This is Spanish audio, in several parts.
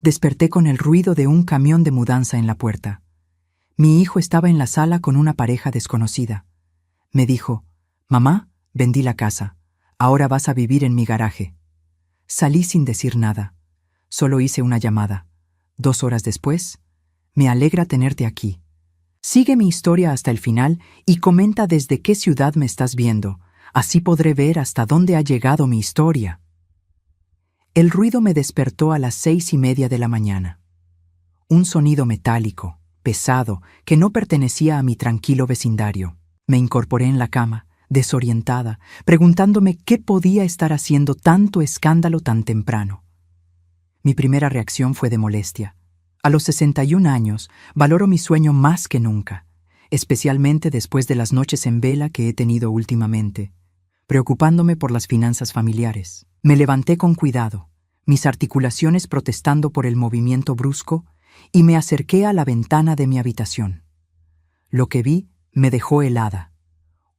Desperté con el ruido de un camión de mudanza en la puerta. Mi hijo estaba en la sala con una pareja desconocida. Me dijo: «Mamá, vendí la casa. Ahora vas a vivir en mi garaje». Salí sin decir nada. Solo hice una llamada. 2 horas después: «Me alegra tenerte aquí. Sigue mi historia hasta el final y comenta desde qué ciudad me estás viendo. Así podré ver hasta dónde ha llegado mi historia». El ruido me despertó a las 6:30 de la mañana. Un sonido metálico, pesado, que no pertenecía a mi tranquilo vecindario. Me incorporé en la cama, desorientada, preguntándome qué podía estar haciendo tanto escándalo tan temprano. Mi primera reacción fue de molestia. A los 61 años, valoro mi sueño más que nunca, especialmente después de las noches en vela que he tenido últimamente, preocupándome por las finanzas familiares. Me levanté con cuidado, mis articulaciones protestando por el movimiento brusco, y me acerqué a la ventana de mi habitación. Lo que vi me dejó helada.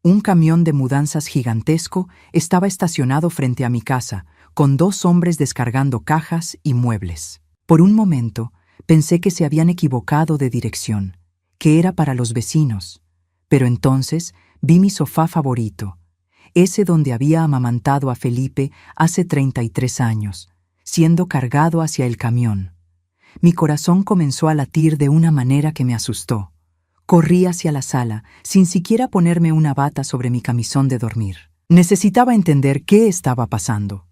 Un camión de mudanzas gigantesco estaba estacionado frente a mi casa, con 2 hombres descargando cajas y muebles. Por un momento, pensé que se habían equivocado de dirección, que era para los vecinos, pero entonces vi mi sofá favorito, ese donde había amamantado a Felipe hace 33 años, siendo cargado hacia el camión. Mi corazón comenzó a latir de una manera que me asustó. Corrí hacia la sala, sin siquiera ponerme una bata sobre mi camisón de dormir. Necesitaba entender qué estaba pasando.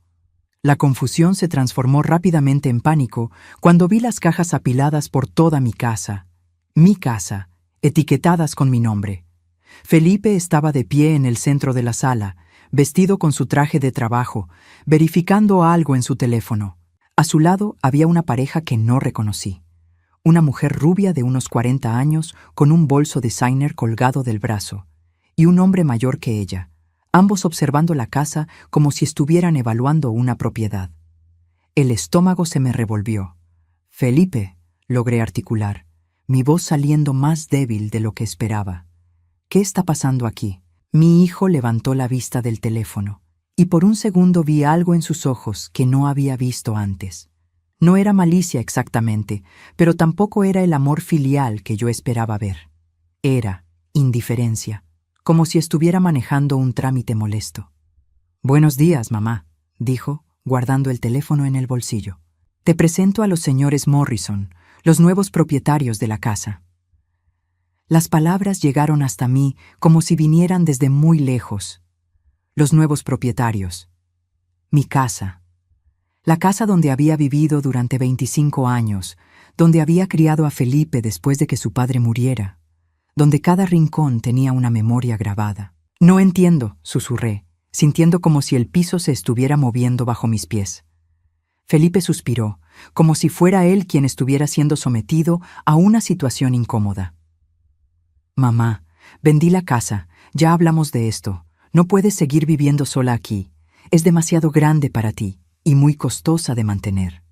La confusión se transformó rápidamente en pánico cuando vi las cajas apiladas por toda mi casa, etiquetadas con mi nombre. Felipe estaba de pie en el centro de la sala, vestido con su traje de trabajo, verificando algo en su teléfono. A su lado había una pareja que no reconocí. Una mujer rubia de unos 40 años con un bolso designer colgado del brazo, y un hombre mayor que ella, ambos observando la casa como si estuvieran evaluando una propiedad. El estómago se me revolvió. «Felipe», logré articular, mi voz saliendo más débil de lo que esperaba. «¿Qué está pasando aquí?». Mi hijo levantó la vista del teléfono, y por un segundo vi algo en sus ojos que no había visto antes. No era malicia exactamente, pero tampoco era el amor filial que yo esperaba ver. Era indiferencia, como si estuviera manejando un trámite molesto. «Buenos días, mamá», dijo, guardando el teléfono en el bolsillo. «Te presento a los señores Morrison, los nuevos propietarios de la casa». Las palabras llegaron hasta mí como si vinieran desde muy lejos. Los nuevos propietarios. Mi casa. La casa donde había vivido durante 25 años, donde había criado a Felipe después de que su padre muriera, donde cada rincón tenía una memoria grabada. «No entiendo», susurré, sintiendo como si el piso se estuviera moviendo bajo mis pies. Felipe suspiró, como si fuera él quien estuviera siendo sometido a una situación incómoda. «Mamá, vendí la casa, ya hablamos de esto. No puedes seguir viviendo sola aquí. Es demasiado grande para ti y muy costosa de mantener».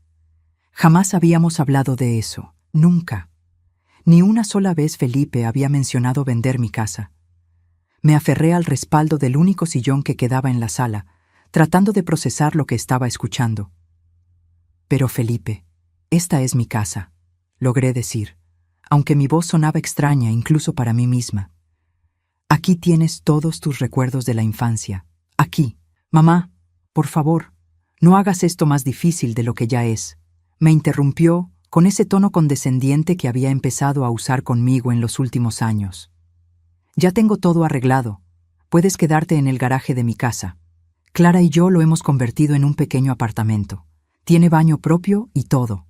Jamás habíamos hablado de eso, nunca. Ni una sola vez Felipe había mencionado vender mi casa. Me aferré al respaldo del único sillón que quedaba en la sala, tratando de procesar lo que estaba escuchando. «Pero Felipe, esta es mi casa», logré decir, aunque mi voz sonaba extraña incluso para mí misma. «Aquí tienes todos tus recuerdos de la infancia. Aquí. Mamá, por favor, no hagas esto más difícil de lo que ya es», me interrumpió con ese tono condescendiente que había empezado a usar conmigo en los últimos años. «Ya tengo todo arreglado. Puedes quedarte en el garaje de mi casa. Clara y yo lo hemos convertido en un pequeño apartamento. Tiene baño propio y todo».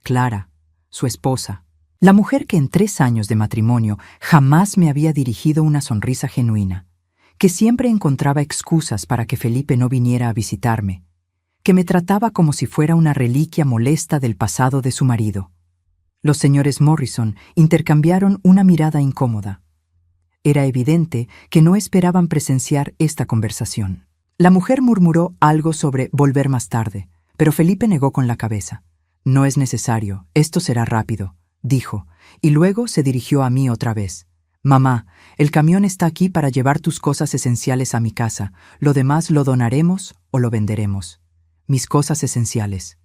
Clara, su esposa. La mujer que en 3 años de matrimonio jamás me había dirigido una sonrisa genuina, que siempre encontraba excusas para que Felipe no viniera a visitarme, que me trataba como si fuera una reliquia molesta del pasado de su marido. Los señores Morrison intercambiaron una mirada incómoda. Era evidente que no esperaban presenciar esta conversación. La mujer murmuró algo sobre volver más tarde, pero Felipe negó con la cabeza. «No es necesario, esto será rápido», dijo, y luego se dirigió a mí otra vez. «Mamá, el camión está aquí para llevar tus cosas esenciales a mi casa. Lo demás lo donaremos o lo venderemos». Mis cosas esenciales.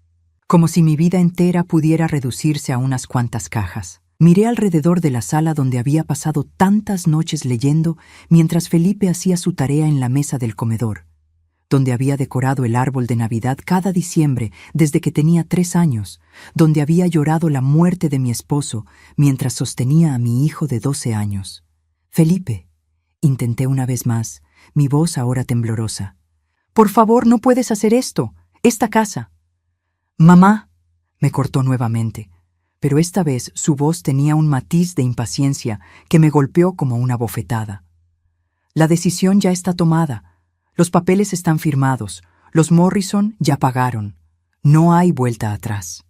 como si mi vida entera pudiera reducirse a unas cuantas cajas. Miré alrededor de la sala donde había pasado tantas noches leyendo mientras Felipe hacía su tarea en la mesa del comedor, donde había decorado el árbol de Navidad cada diciembre desde que tenía 3 años, donde había llorado la muerte de mi esposo mientras sostenía a mi hijo de 12 años. Felipe, intenté una vez más, mi voz ahora temblorosa. Por favor, no puedes hacer esto. Esta casa. Mamá, me cortó nuevamente, pero esta vez su voz tenía un matiz de impaciencia que me golpeó como una bofetada. La decisión ya está tomada. Los papeles están firmados. Los Morrison ya pagaron. No hay vuelta atrás.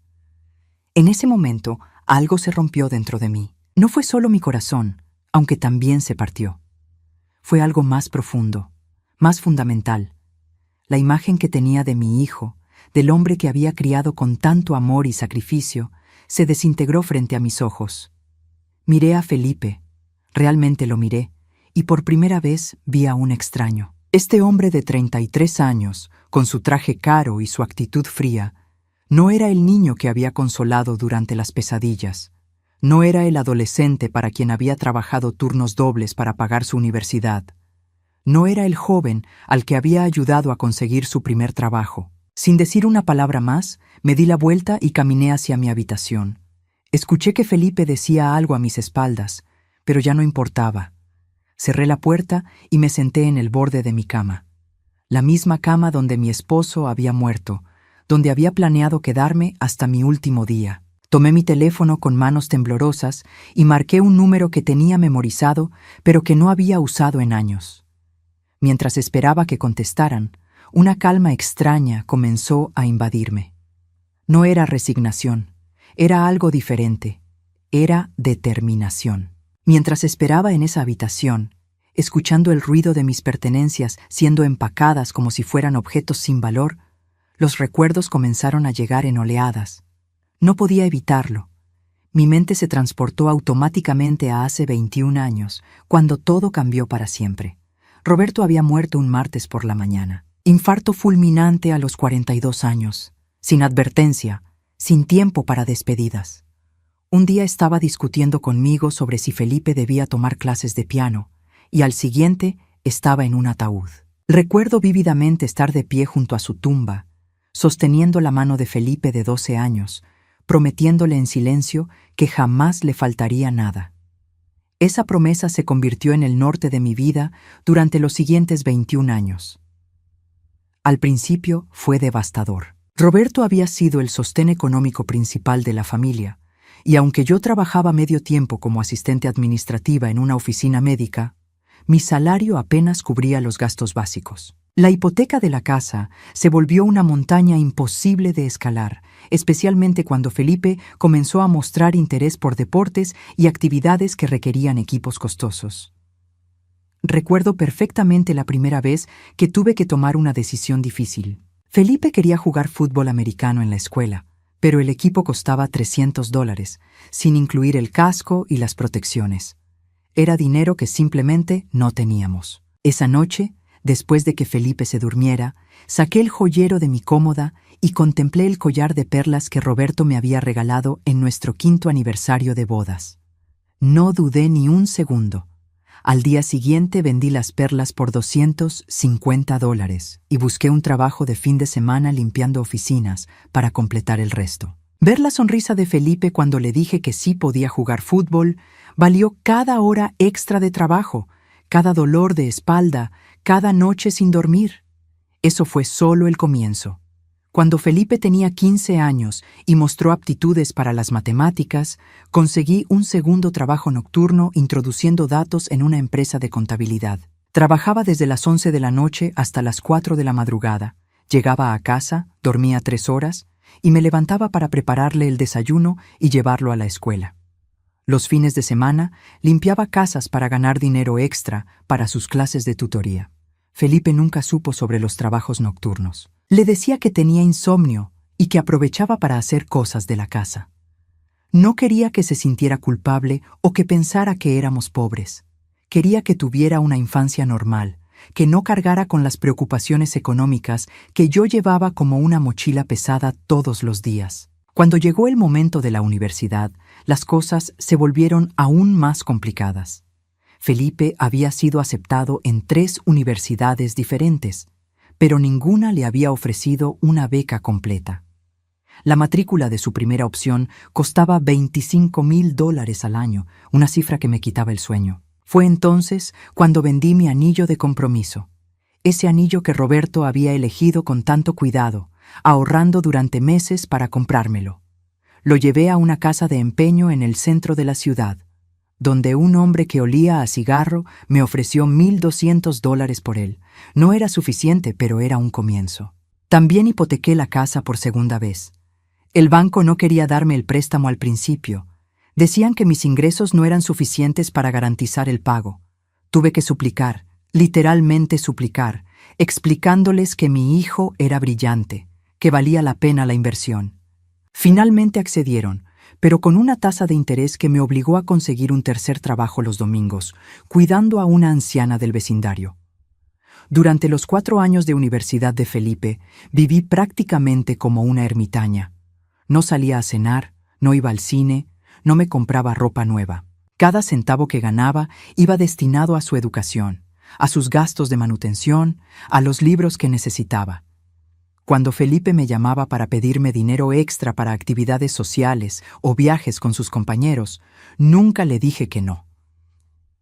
En ese momento, algo se rompió dentro de mí. No fue solo mi corazón, aunque también se partió. Fue algo más profundo, más fundamental. La imagen que tenía de mi hijo, del hombre que había criado con tanto amor y sacrificio, se desintegró frente a mis ojos. Miré a Felipe, realmente lo miré, y por primera vez vi a un extraño. Este hombre de 33 años, con su traje caro y su actitud fría, no era el niño que había consolado durante las pesadillas. No era el adolescente para quien había trabajado turnos dobles para pagar su universidad. No era el joven al que había ayudado a conseguir su primer trabajo. Sin decir una palabra más, me di la vuelta y caminé hacia mi habitación. Escuché que Felipe decía algo a mis espaldas, pero ya no importaba. Cerré la puerta y me senté en el borde de mi cama. La misma cama donde mi esposo había muerto, donde había planeado quedarme hasta mi último día. Tomé mi teléfono con manos temblorosas y marqué un número que tenía memorizado, pero que no había usado en años. Mientras esperaba que contestaran, una calma extraña comenzó a invadirme. No era resignación, era algo diferente, era determinación. Mientras esperaba en esa habitación, escuchando el ruido de mis pertenencias siendo empacadas como si fueran objetos sin valor, los recuerdos comenzaron a llegar en oleadas. No podía evitarlo. Mi mente se transportó automáticamente a hace 21 años, cuando todo cambió para siempre. Roberto había muerto un martes por la mañana. Infarto fulminante a los 42 años, sin advertencia, sin tiempo para despedidas. Un día estaba discutiendo conmigo sobre si Felipe debía tomar clases de piano, y al siguiente estaba en un ataúd. Recuerdo vívidamente estar de pie junto a su tumba, sosteniendo la mano de Felipe de 12 años, prometiéndole en silencio que jamás le faltaría nada. Esa promesa se convirtió en el norte de mi vida durante los siguientes 21 años. Al principio fue devastador. Roberto había sido el sostén económico principal de la familia, y aunque yo trabajaba medio tiempo como asistente administrativa en una oficina médica, mi salario apenas cubría los gastos básicos. La hipoteca de la casa se volvió una montaña imposible de escalar, especialmente cuando Felipe comenzó a mostrar interés por deportes y actividades que requerían equipos costosos. Recuerdo perfectamente la primera vez que tuve que tomar una decisión difícil. Felipe quería jugar fútbol americano en la escuela, pero el equipo costaba $300, sin incluir el casco y las protecciones. Era dinero que simplemente no teníamos. Esa noche, después de que Felipe se durmiera, saqué el joyero de mi cómoda y contemplé el collar de perlas que Roberto me había regalado en nuestro 5º aniversario de bodas. No dudé ni un segundo. Al día siguiente vendí las perlas por $250 y busqué un trabajo de fin de semana limpiando oficinas para completar el resto. Ver la sonrisa de Felipe cuando le dije que sí podía jugar fútbol valió cada hora extra de trabajo, cada dolor de espalda, cada noche sin dormir. Eso fue solo el comienzo. Cuando Felipe tenía 15 años y mostró aptitudes para las matemáticas, conseguí un segundo trabajo nocturno introduciendo datos en una empresa de contabilidad. Trabajaba desde las 11 de la noche hasta las 4 de la madrugada. Llegaba a casa, dormía 3 horas y me levantaba para prepararle el desayuno y llevarlo a la escuela. Los fines de semana limpiaba casas para ganar dinero extra para sus clases de tutoría. Felipe nunca supo sobre los trabajos nocturnos. Le decía que tenía insomnio y que aprovechaba para hacer cosas de la casa. No quería que se sintiera culpable o que pensara que éramos pobres. Quería que tuviera una infancia normal, que no cargara con las preocupaciones económicas que yo llevaba como una mochila pesada todos los días. Cuando llegó el momento de la universidad, las cosas se volvieron aún más complicadas. Felipe había sido aceptado en 3 universidades diferentes, pero ninguna le había ofrecido una beca completa. La matrícula de su primera opción costaba $25,000 al año, una cifra que me quitaba el sueño. Fue entonces cuando vendí mi anillo de compromiso, ese anillo que Roberto había elegido con tanto cuidado, ahorrando durante meses para comprármelo. Lo llevé a una casa de empeño en el centro de la ciudad, donde un hombre que olía a cigarro me ofreció $1,200 por él. No era suficiente, pero era un comienzo. También hipotequé la casa por segunda vez. El banco no quería darme el préstamo al principio. Decían que mis ingresos no eran suficientes para garantizar el pago. Tuve que suplicar, literalmente suplicar, explicándoles que mi hijo era brillante, que valía la pena la inversión. Finalmente accedieron, pero con una tasa de interés que me obligó a conseguir un tercer trabajo los domingos, cuidando a una anciana del vecindario. Durante los 4 años de universidad de Felipe, viví prácticamente como una ermitaña. No salía a cenar, no iba al cine, no me compraba ropa nueva. Cada centavo que ganaba iba destinado a su educación, a sus gastos de manutención, a los libros que necesitaba. Cuando Felipe me llamaba para pedirme dinero extra para actividades sociales o viajes con sus compañeros, nunca le dije que no.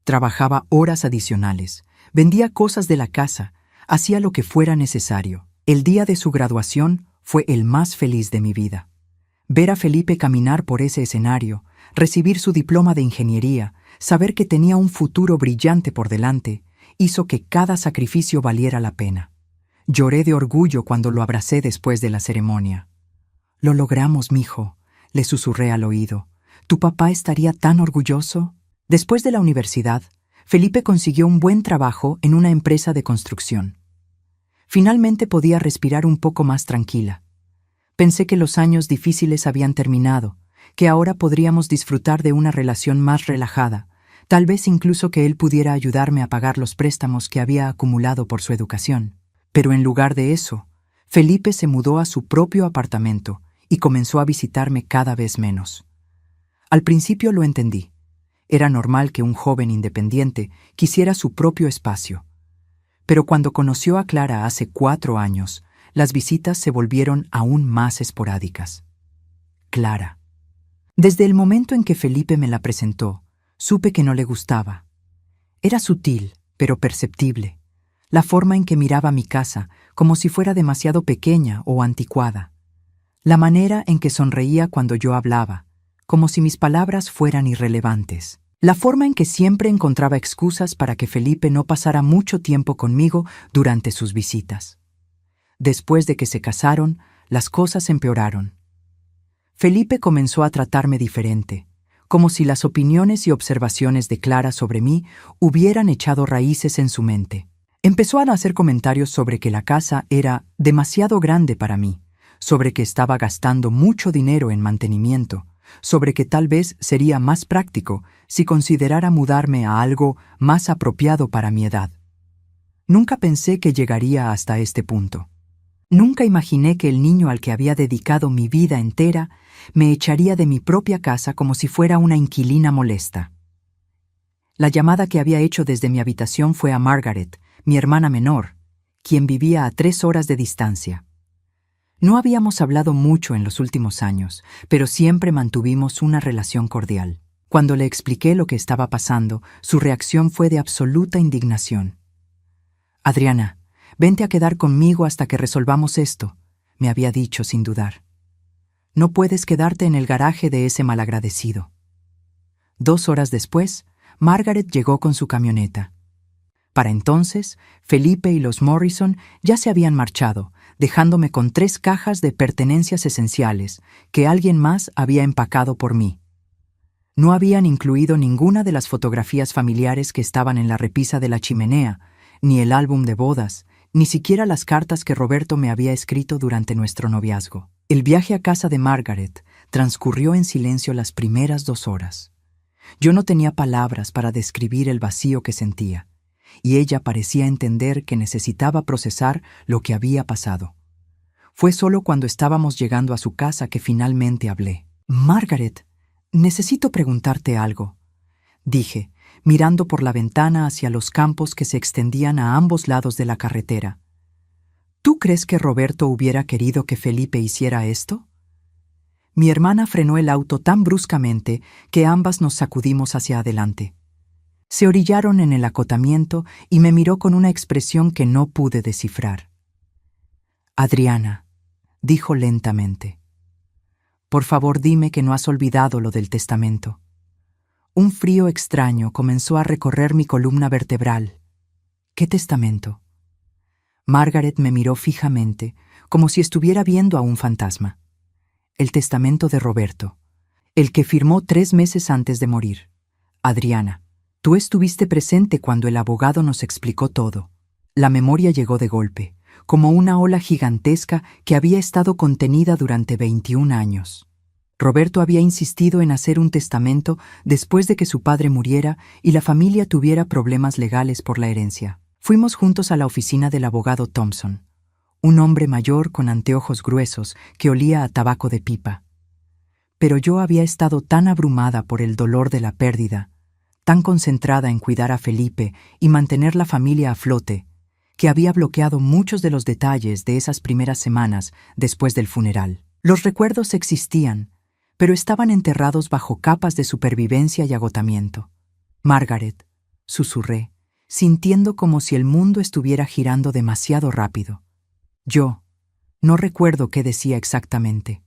Trabajaba horas adicionales, vendía cosas de la casa, hacía lo que fuera necesario. El día de su graduación fue el más feliz de mi vida. Ver a Felipe caminar por ese escenario, recibir su diploma de ingeniería, saber que tenía un futuro brillante por delante, hizo que cada sacrificio valiera la pena. Lloré de orgullo cuando lo abracé después de la ceremonia. «Lo logramos, mijo», le susurré al oído. «¿Tu papá estaría tan orgulloso?» Después de la universidad, Felipe consiguió un buen trabajo en una empresa de construcción. Finalmente podía respirar un poco más tranquila. Pensé que los años difíciles habían terminado, que ahora podríamos disfrutar de una relación más relajada, tal vez incluso que él pudiera ayudarme a pagar los préstamos que había acumulado por su educación. Pero en lugar de eso, Felipe se mudó a su propio apartamento y comenzó a visitarme cada vez menos. Al principio lo entendí. Era normal que un joven independiente quisiera su propio espacio. Pero cuando conoció a Clara hace 4 años, las visitas se volvieron aún más esporádicas. Clara. Desde el momento en que Felipe me la presentó, supe que no le gustaba. Era sutil, pero perceptible. La forma en que miraba mi casa, como si fuera demasiado pequeña o anticuada. La manera en que sonreía cuando yo hablaba, como si mis palabras fueran irrelevantes. La forma en que siempre encontraba excusas para que Felipe no pasara mucho tiempo conmigo durante sus visitas. Después de que se casaron, las cosas empeoraron. Felipe comenzó a tratarme diferente, como si las opiniones y observaciones de Clara sobre mí hubieran echado raíces en su mente. Empezó a hacer comentarios sobre que la casa era demasiado grande para mí, sobre que estaba gastando mucho dinero en mantenimiento, sobre que tal vez sería más práctico si considerara mudarme a algo más apropiado para mi edad. Nunca pensé que llegaría hasta este punto. Nunca imaginé que el niño al que había dedicado mi vida entera me echaría de mi propia casa como si fuera una inquilina molesta. La llamada que había hecho desde mi habitación fue a Margaret, mi hermana menor, quien vivía a 3 horas de distancia. No habíamos hablado mucho en los últimos años, pero siempre mantuvimos una relación cordial. Cuando le expliqué lo que estaba pasando, su reacción fue de absoluta indignación. «Adriana, vente a quedar conmigo hasta que resolvamos esto», me había dicho sin dudar. «No puedes quedarte en el garaje de ese malagradecido». 2 horas después, Margaret llegó con su camioneta. Para entonces, Felipe y los Morrison ya se habían marchado, dejándome con 3 cajas de pertenencias esenciales que alguien más había empacado por mí. No habían incluido ninguna de las fotografías familiares que estaban en la repisa de la chimenea, ni el álbum de bodas, ni siquiera las cartas que Roberto me había escrito durante nuestro noviazgo. El viaje a casa de Margaret transcurrió en silencio las primeras 2 horas. Yo no tenía palabras para describir el vacío que sentía. y ella parecía entender que necesitaba procesar lo que había pasado. Fue solo cuando estábamos llegando a su casa que finalmente hablé. «Margaret, necesito preguntarte algo», dije, mirando por la ventana hacia los campos que se extendían a ambos lados de la carretera. «¿Tú crees que Roberto hubiera querido que Felipe hiciera esto?» Mi hermana frenó el auto tan bruscamente que ambas nos sacudimos hacia adelante. Se orillaron en el acotamiento y me miró con una expresión que no pude descifrar. «Adriana», dijo lentamente, «por favor dime que no has olvidado lo del testamento». Un frío extraño comenzó a recorrer mi columna vertebral. «¿Qué testamento?» Margaret me miró fijamente, como si estuviera viendo a un fantasma. «El testamento de Roberto, el que firmó 3 meses antes de morir. Adriana, tú estuviste presente cuando el abogado nos explicó todo». La memoria llegó de golpe, como una ola gigantesca que había estado contenida durante 21 años. Roberto había insistido en hacer un testamento después de que su padre muriera y la familia tuviera problemas legales por la herencia. Fuimos juntos a la oficina del abogado Thompson, un hombre mayor con anteojos gruesos que olía a tabaco de pipa. Pero yo había estado tan abrumada por el dolor de la pérdida, tan concentrada en cuidar a Felipe y mantener la familia a flote, que había bloqueado muchos de los detalles de esas primeras semanas después del funeral. Los recuerdos existían, pero estaban enterrados bajo capas de supervivencia y agotamiento. «Margaret», susurré, sintiendo como si el mundo estuviera girando demasiado rápido. Yo no recuerdo qué decía exactamente.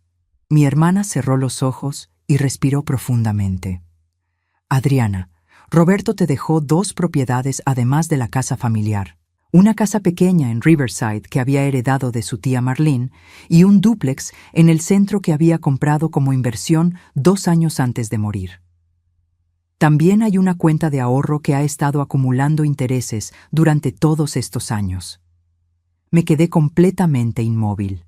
Mi hermana cerró los ojos y respiró profundamente. «Adriana, Roberto te dejó 2 propiedades además de la casa familiar. Una casa pequeña en Riverside que había heredado de su tía Marlene y un dúplex en el centro que había comprado como inversión 2 años antes de morir. También hay una cuenta de ahorro que ha estado acumulando intereses durante todos estos años». Me quedé completamente inmóvil.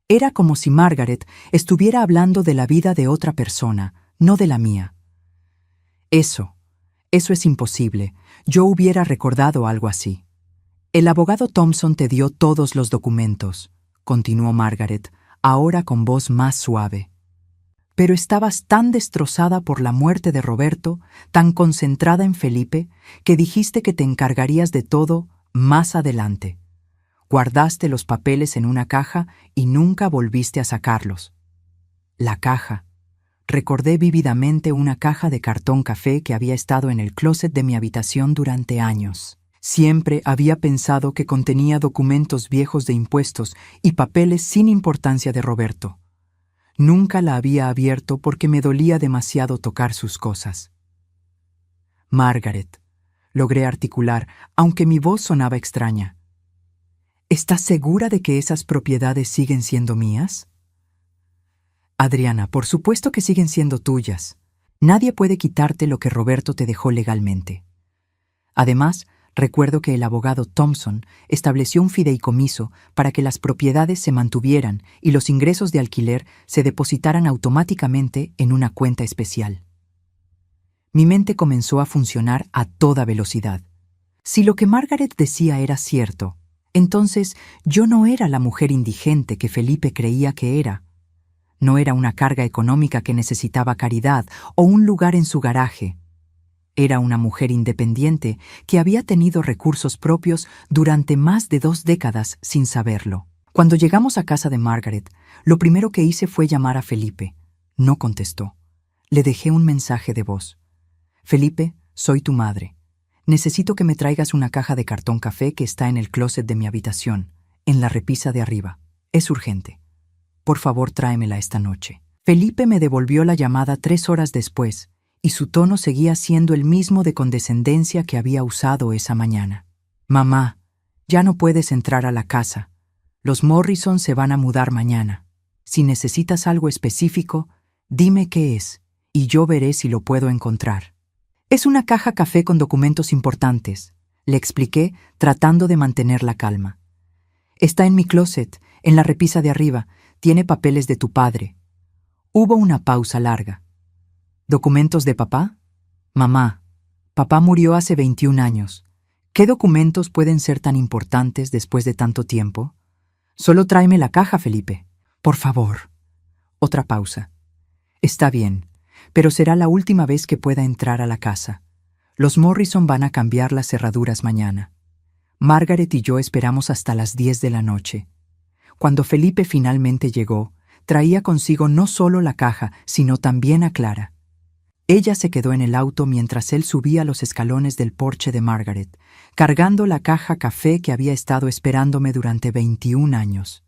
Era como si Margaret estuviera hablando de la vida de otra persona, no de la mía. Eso es imposible. Yo hubiera recordado algo así. «El abogado Thompson te dio todos los documentos», continuó Margaret, ahora con voz más suave. «Pero estabas tan destrozada por la muerte de Roberto, tan concentrada en Felipe, que dijiste que te encargarías de todo más adelante. Guardaste los papeles en una caja y nunca volviste a sacarlos». La caja. Recordé vívidamente una caja de cartón café que había estado en el closet de mi habitación durante años. Siempre había pensado que contenía documentos viejos de impuestos y papeles sin importancia de Roberto. Nunca la había abierto porque me dolía demasiado tocar sus cosas. «Margaret», logré articular, aunque mi voz sonaba extraña. «¿Estás segura de que esas propiedades siguen siendo mías?» «Adriana, por supuesto que siguen siendo tuyas. Nadie puede quitarte lo que Roberto te dejó legalmente. Además, recuerdo que el abogado Thompson estableció un fideicomiso para que las propiedades se mantuvieran y los ingresos de alquiler se depositaran automáticamente en una cuenta especial». Mi mente comenzó a funcionar a toda velocidad. Si lo que Margaret decía era cierto, entonces yo no era la mujer indigente que Felipe creía que era. No era una carga económica que necesitaba caridad o un lugar en su garaje. Era una mujer independiente que había tenido recursos propios durante más de 2 décadas sin saberlo. Cuando llegamos a casa de Margaret, lo primero que hice fue llamar a Felipe. No contestó. Le dejé un mensaje de voz. «Felipe, soy tu madre. Necesito que me traigas una caja de cartón café que está en el closet de mi habitación, en la repisa de arriba. Es urgente. Por favor, tráemela esta noche». Felipe me devolvió la llamada 3 horas después, y su tono seguía siendo el mismo de condescendencia que había usado esa mañana. «Mamá, ya no puedes entrar a la casa. Los Morrison se van a mudar mañana. Si necesitas algo específico, dime qué es, y yo veré si lo puedo encontrar». «Es una caja café con documentos importantes», le expliqué, tratando de mantener la calma. «Está en mi closet, en la repisa de arriba. Tiene papeles de tu padre». Hubo una pausa larga. «¿Documentos de papá?» «Mamá, papá murió hace 21 años. ¿Qué documentos pueden ser tan importantes después de tanto tiempo? Solo tráeme la caja, Felipe. Por favor. Otra pausa. Está bien, pero será la última vez que pueda entrar a la casa. Los Morrison van a cambiar las cerraduras mañana. Margaret y yo esperamos hasta las 10 de la noche. Cuando Felipe finalmente llegó, traía consigo no solo la caja, sino también a Clara. Ella se quedó en el auto mientras él subía los escalones del porche de Margaret, cargando la caja café que había estado esperándome durante 21 años.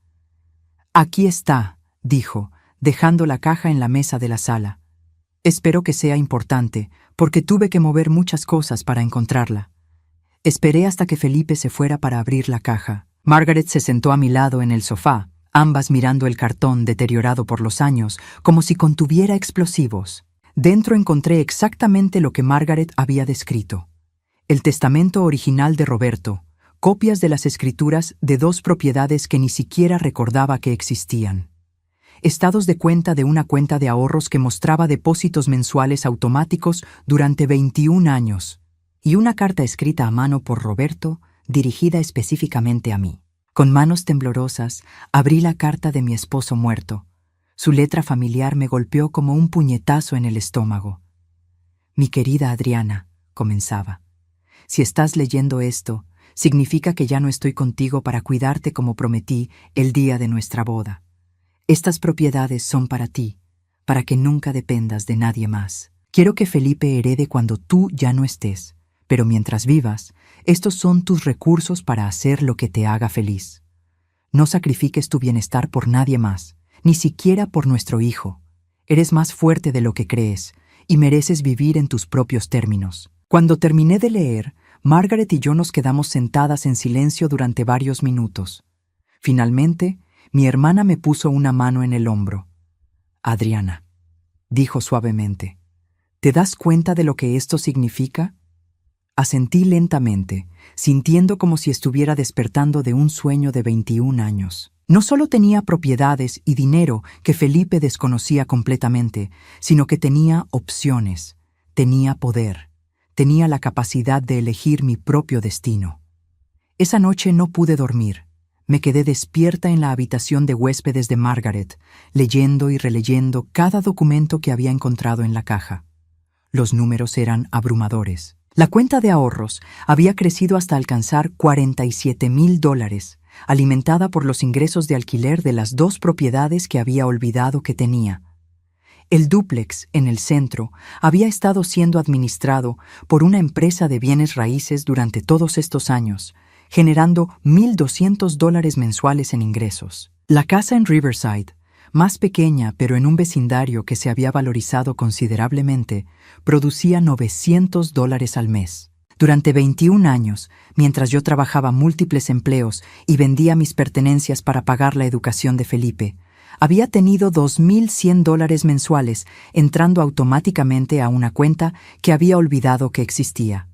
«Aquí está», dijo, dejando la caja en la mesa de la sala. «Espero que sea importante, porque tuve que mover muchas cosas para encontrarla». Esperé hasta que Felipe se fuera para abrir la caja. Margaret se sentó a mi lado en el sofá, ambas mirando el cartón deteriorado por los años, como si contuviera explosivos. Dentro encontré exactamente lo que Margaret había descrito. El testamento original de Roberto, copias de las escrituras de 2 propiedades que ni siquiera recordaba que existían. Estados de cuenta de una cuenta de ahorros que mostraba depósitos mensuales automáticos durante 21 años. Y una carta escrita a mano por Roberto, dirigida específicamente a mí. Con manos temblorosas, abrí la carta de mi esposo muerto. Su letra familiar me golpeó como un puñetazo en el estómago. «Mi querida Adriana», comenzaba, «si estás leyendo esto, significa que ya no estoy contigo para cuidarte como prometí el día de nuestra boda. Estas propiedades son para ti, para que nunca dependas de nadie más. Quiero que Felipe herede cuando tú ya no estés, pero mientras vivas, estos son tus recursos para hacer lo que te haga feliz. No sacrifiques tu bienestar por nadie más, ni siquiera por nuestro hijo. Eres más fuerte de lo que crees y mereces vivir en tus propios términos». Cuando terminé de leer, Margaret y yo nos quedamos sentadas en silencio durante varios minutos. Finalmente, mi hermana me puso una mano en el hombro. «Adriana», dijo suavemente, «¿te das cuenta de lo que esto significa?» Asentí lentamente, sintiendo como si estuviera despertando de un sueño de 21 años. No solo tenía propiedades y dinero que Felipe desconocía completamente, sino que tenía opciones, tenía poder, tenía la capacidad de elegir mi propio destino. Esa noche no pude dormir. Me quedé despierta en la habitación de huéspedes de Margaret, leyendo y releyendo cada documento que había encontrado en la caja. Los números eran abrumadores. La cuenta de ahorros había crecido hasta alcanzar $47,000, alimentada por los ingresos de alquiler de las 2 propiedades que había olvidado que tenía. El dúplex en el centro había estado siendo administrado por una empresa de bienes raíces durante todos estos años, generando $1,200 mensuales en ingresos. La casa en Riverside, más pequeña pero en un vecindario que se había valorizado considerablemente, producía $900 al mes. Durante 21 años, mientras yo trabajaba múltiples empleos y vendía mis pertenencias para pagar la educación de Felipe, había tenido $2,100 mensuales entrando automáticamente a una cuenta que había olvidado que existía.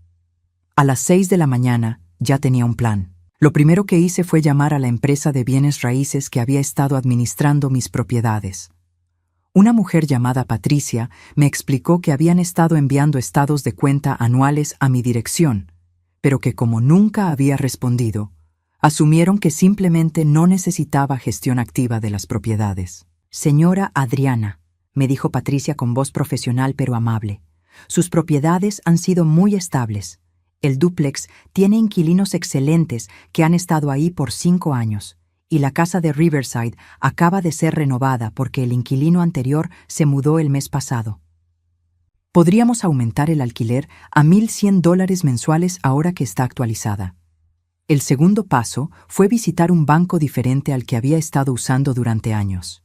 A las 6 de la mañana ya tenía un plan. Lo primero que hice fue llamar a la empresa de bienes raíces que había estado administrando mis propiedades. Una mujer llamada Patricia me explicó que habían estado enviando estados de cuenta anuales a mi dirección, pero que como nunca había respondido, asumieron que simplemente no necesitaba gestión activa de las propiedades. «Señora Adriana», me dijo Patricia con voz profesional pero amable, «sus propiedades han sido muy estables. El dúplex tiene inquilinos excelentes que han estado ahí por 5 años, y la casa de Riverside acaba de ser renovada porque el inquilino anterior se mudó el mes pasado. Podríamos aumentar el alquiler a $1,100 mensuales ahora que está actualizada». El segundo paso fue visitar un banco diferente al que había estado usando durante años.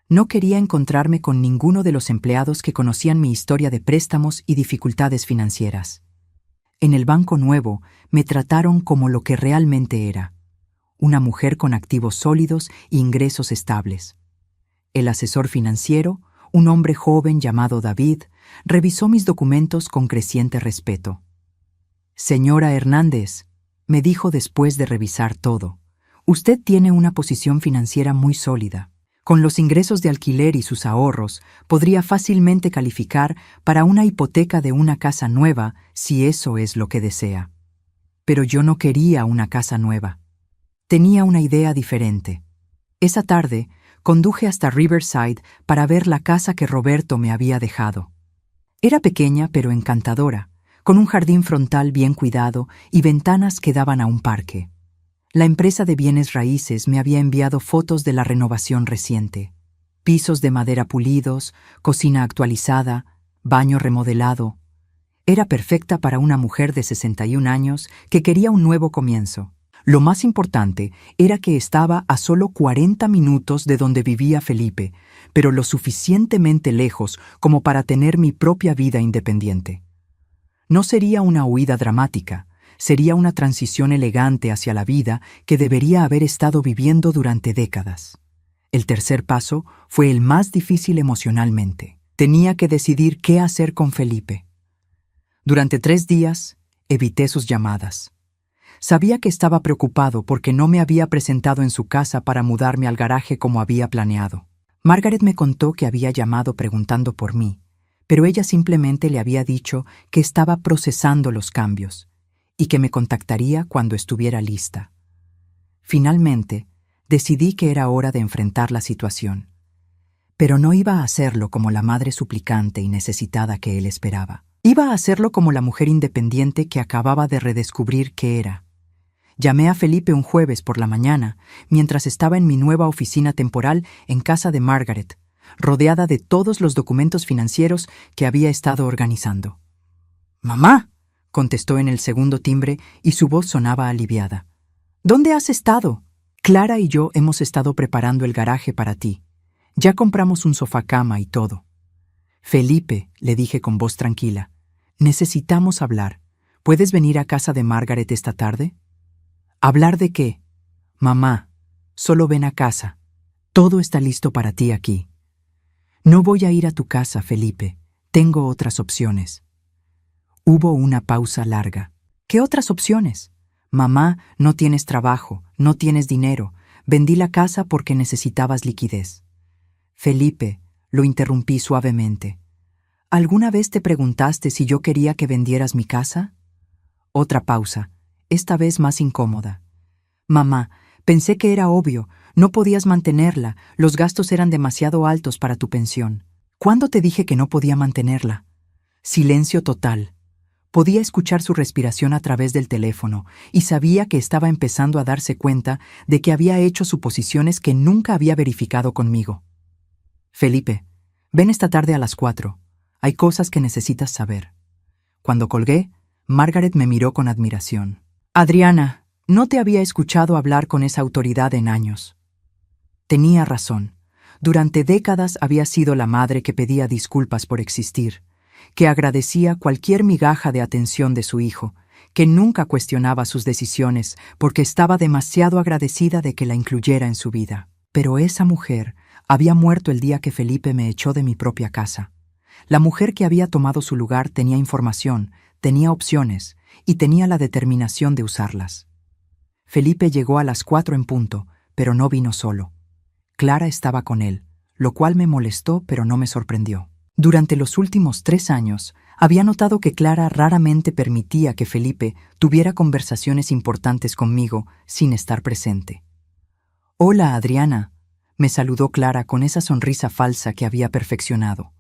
No quería encontrarme con ninguno de los empleados que conocían mi historia de préstamos y dificultades financieras. En el banco nuevo me trataron como lo que realmente era, una mujer con activos sólidos e ingresos estables. El asesor financiero, un hombre joven llamado David, revisó mis documentos con creciente respeto. «Señora Hernández», me dijo después de revisar todo, «usted tiene una posición financiera muy sólida. Con los ingresos de alquiler y sus ahorros, podría fácilmente calificar para una hipoteca de una casa nueva si eso es lo que desea». Pero yo no quería una casa nueva. Tenía una idea diferente. Esa tarde, conduje hasta Riverside para ver la casa que Roberto me había dejado. Era pequeña pero encantadora, con un jardín frontal bien cuidado y ventanas que daban a un parque. La empresa de bienes raíces me había enviado fotos de la renovación reciente. Pisos de madera pulidos, cocina actualizada, baño remodelado. Era perfecta para una mujer de 61 años que quería un nuevo comienzo. Lo más importante era que estaba a solo 40 minutos de donde vivía Felipe, pero lo suficientemente lejos como para tener mi propia vida independiente. No sería una huida dramática, sería una transición elegante hacia la vida que debería haber estado viviendo durante décadas. El tercer paso fue el más difícil emocionalmente. Tenía que decidir qué hacer con Felipe. Durante 3 días, evité sus llamadas. Sabía que estaba preocupado porque no me había presentado en su casa para mudarme al garaje como había planeado. Margaret me contó que había llamado preguntando por mí, pero ella simplemente le había dicho que estaba procesando los cambios y que me contactaría cuando estuviera lista. Finalmente, decidí que era hora de enfrentar la situación. Pero no iba a hacerlo como la madre suplicante y necesitada que él esperaba. Iba a hacerlo como la mujer independiente que acababa de redescubrir que era. Llamé a Felipe un jueves por la mañana, mientras estaba en mi nueva oficina temporal en casa de Margaret, rodeada de todos los documentos financieros que había estado organizando. «¡Mamá!», contestó en el segundo timbre y su voz sonaba aliviada. «¿Dónde has estado? Clara y yo hemos estado preparando el garaje para ti. Ya compramos un sofá-cama y todo». «Felipe», le dije con voz tranquila, «necesitamos hablar. ¿Puedes venir a casa de Margaret esta tarde?» «¿Hablar de qué?» «Mamá, solo ven a casa. Todo está listo para ti aquí». «No voy a ir a tu casa, Felipe. Tengo otras opciones». Hubo una pausa larga. «¿Qué otras opciones?» «Mamá, no tienes trabajo, no tienes dinero. Vendí la casa porque necesitabas liquidez». «Felipe», lo interrumpí suavemente, «¿alguna vez te preguntaste si yo quería que vendieras mi casa?» Otra pausa, esta vez más incómoda. «Mamá, pensé que era obvio, no podías mantenerla, los gastos eran demasiado altos para tu pensión». «¿Cuándo te dije que no podía mantenerla?» Silencio total. Podía escuchar su respiración a través del teléfono y sabía que estaba empezando a darse cuenta de que había hecho suposiciones que nunca había verificado conmigo. «Felipe, ven esta tarde a las 4. Hay cosas que necesitas saber». Cuando colgué, Margaret me miró con admiración. «Adriana, no te había escuchado hablar con esa autoridad en años». Tenía razón. Durante décadas había sido la madre que pedía disculpas por existir, que agradecía cualquier migaja de atención de su hijo, que nunca cuestionaba sus decisiones porque estaba demasiado agradecida de que la incluyera en su vida. Pero esa mujer había muerto el día que Felipe me echó de mi propia casa. La mujer que había tomado su lugar tenía información, tenía opciones y tenía la determinación de usarlas. Felipe llegó a las 4 en punto, pero no vino solo. Clara estaba con él, lo cual me molestó pero no me sorprendió. Durante los últimos 3 años, había notado que Clara raramente permitía que Felipe tuviera conversaciones importantes conmigo sin estar presente. «Hola, Adriana», me saludó Clara con esa sonrisa falsa que había perfeccionado.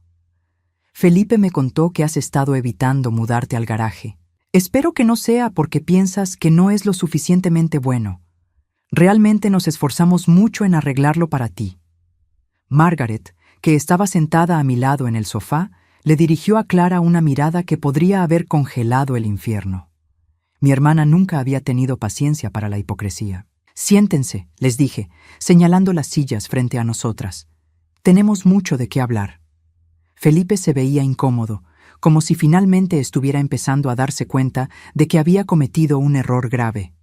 «Felipe me contó que has estado evitando mudarte al garaje. Espero que no sea porque piensas que no es lo suficientemente bueno. Realmente nos esforzamos mucho en arreglarlo para ti». Margaret, que estaba sentada a mi lado en el sofá, le dirigió a Clara una mirada que podría haber congelado el infierno. Mi hermana nunca había tenido paciencia para la hipocresía. «Siéntense», les dije, señalando las sillas frente a nosotras. «Tenemos mucho de qué hablar». Felipe se veía incómodo, como si finalmente estuviera empezando a darse cuenta de que había cometido un error grave.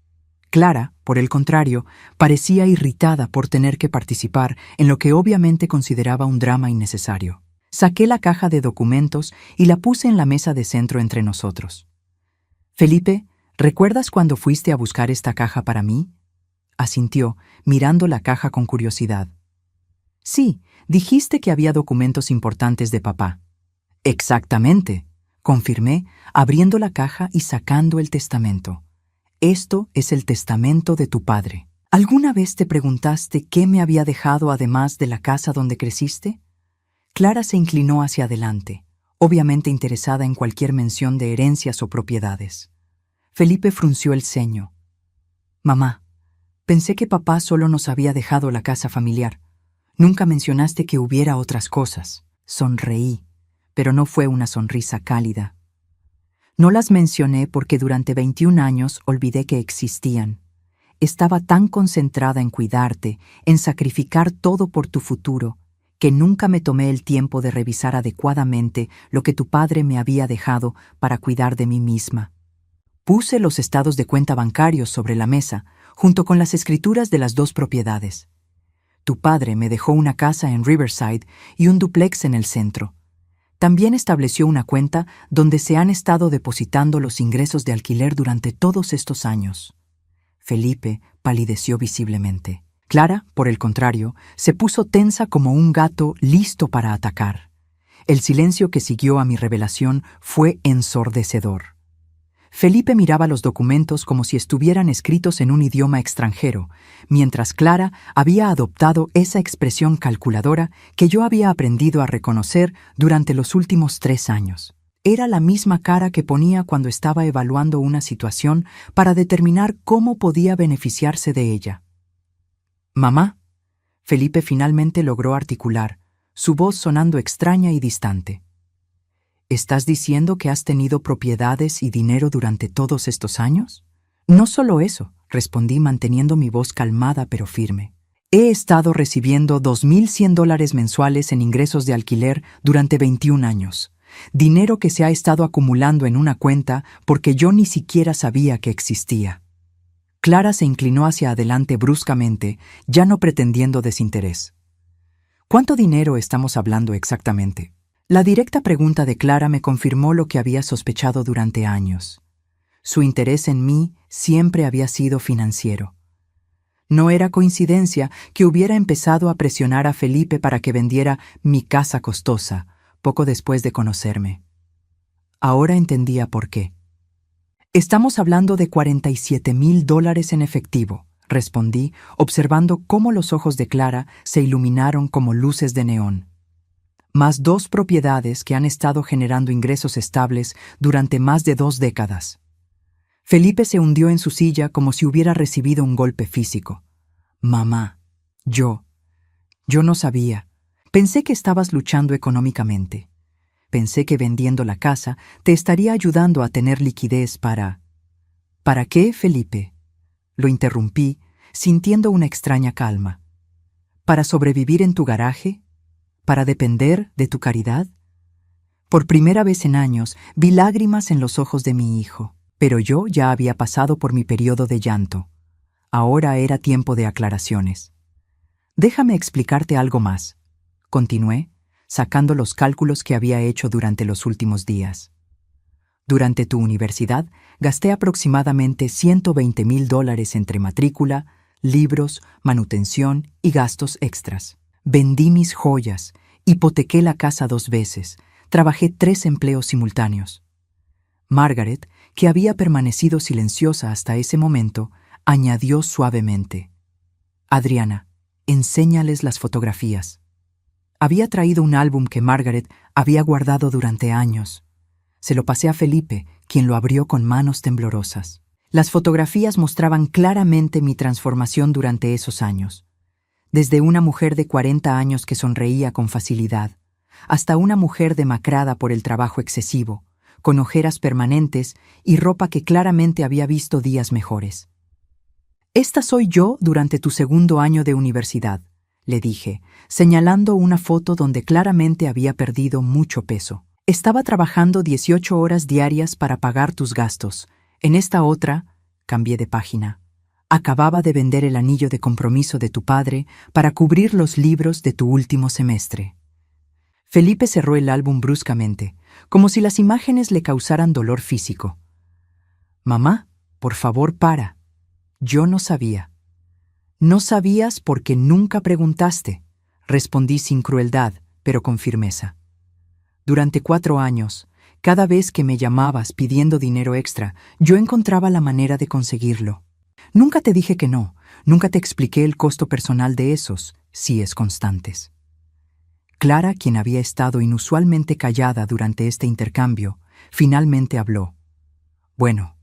Clara, por el contrario, parecía irritada por tener que participar en lo que obviamente consideraba un drama innecesario. Saqué la caja de documentos y la puse en la mesa de centro entre nosotros. «Felipe, ¿recuerdas cuando fuiste a buscar esta caja para mí?», asintió, mirando la caja con curiosidad. «Sí, dijiste que había documentos importantes de papá». «Exactamente», confirmé, abriendo la caja y sacando el testamento. Esto es el testamento de tu padre. ¿Alguna vez te preguntaste qué me había dejado además de la casa donde creciste? Clara se inclinó hacia adelante, obviamente interesada en cualquier mención de herencias o propiedades. Felipe frunció el ceño. Mamá, pensé que papá solo nos había dejado la casa familiar. Nunca mencionaste que hubiera otras cosas. Sonreí, pero no fue una sonrisa cálida. No las mencioné porque durante 21 años olvidé que existían. Estaba tan concentrada en cuidarte, en sacrificar todo por tu futuro, que nunca me tomé el tiempo de revisar adecuadamente lo que tu padre me había dejado para cuidar de mí misma. Puse los estados de cuenta bancarios sobre la mesa, junto con las escrituras de las 2 propiedades. Tu padre me dejó una casa en Riverside y un dúplex en el centro. También estableció una cuenta donde se han estado depositando los ingresos de alquiler durante todos estos años. Felipe palideció visiblemente. Clara, por el contrario, se puso tensa como un gato listo para atacar. El silencio que siguió a mi revelación fue ensordecedor. Felipe miraba los documentos como si estuvieran escritos en un idioma extranjero, mientras Clara había adoptado esa expresión calculadora que yo había aprendido a reconocer durante los últimos 3 años. Era la misma cara que ponía cuando estaba evaluando una situación para determinar cómo podía beneficiarse de ella. «Mamá», Felipe finalmente logró articular, su voz sonando extraña y distante. ¿Estás diciendo que has tenido propiedades y dinero durante todos estos años? No solo eso, respondí manteniendo mi voz calmada pero firme. He estado recibiendo $2,100 mensuales en ingresos de alquiler durante 21 años. Dinero que se ha estado acumulando en una cuenta porque yo ni siquiera sabía que existía. Clara se inclinó hacia adelante bruscamente, ya no pretendiendo desinterés. ¿Cuánto dinero estamos hablando exactamente? La directa pregunta de Clara me confirmó lo que había sospechado durante años. Su interés en mí siempre había sido financiero. No era coincidencia que hubiera empezado a presionar a Felipe para que vendiera mi casa costosa, poco después de conocerme. Ahora entendía por qué. Estamos hablando de $47,000 en efectivo, respondí, observando cómo los ojos de Clara se iluminaron como luces de neón. Más 2 propiedades que han estado generando ingresos estables durante más de 2 décadas. Felipe se hundió en su silla como si hubiera recibido un golpe físico. Mamá, yo no sabía. Pensé que estabas luchando económicamente. Pensé que vendiendo la casa te estaría ayudando a tener liquidez para... ¿Para qué, Felipe? Lo interrumpí, sintiendo una extraña calma. ¿Para sobrevivir en tu garaje? ¿Para depender de tu caridad? Por primera vez en años vi lágrimas en los ojos de mi hijo, pero yo ya había pasado por mi periodo de llanto. Ahora era tiempo de aclaraciones. Déjame explicarte algo más, continué, sacando los cálculos que había hecho durante los últimos días. Durante tu universidad, gasté aproximadamente $120,000 entre matrícula, libros, manutención y gastos extras. Vendí mis joyas, hipotequé la casa 2 veces, trabajé 3 empleos simultáneos. Margaret, que había permanecido silenciosa hasta ese momento, añadió suavemente: Adriana, enséñales las fotografías. Había traído un álbum que Margaret había guardado durante años. Se lo pasé a Felipe, quien lo abrió con manos temblorosas. Las fotografías mostraban claramente mi transformación durante esos años. Desde una mujer de 40 años que sonreía con facilidad, hasta una mujer demacrada por el trabajo excesivo, con ojeras permanentes y ropa que claramente había visto días mejores. «Esta soy yo durante tu 2º año de universidad», le dije, señalando una foto donde claramente había perdido mucho peso. «Estaba trabajando 18 horas diarias para pagar tus gastos. En esta otra», cambié de página, «acababa de vender el anillo de compromiso de tu padre para cubrir los libros de tu último semestre». Felipe cerró el álbum bruscamente, como si las imágenes le causaran dolor físico. «Mamá, por favor, para. Yo no sabía». «No sabías porque nunca preguntaste», respondí sin crueldad, pero con firmeza. Durante 4 años, Cada vez que me llamabas pidiendo dinero extra, yo encontraba la manera de conseguirlo. Nunca te dije que no, nunca te expliqué el costo personal de esos, si es constantes. Clara, quien había estado inusualmente callada durante este intercambio, finalmente habló. Bueno,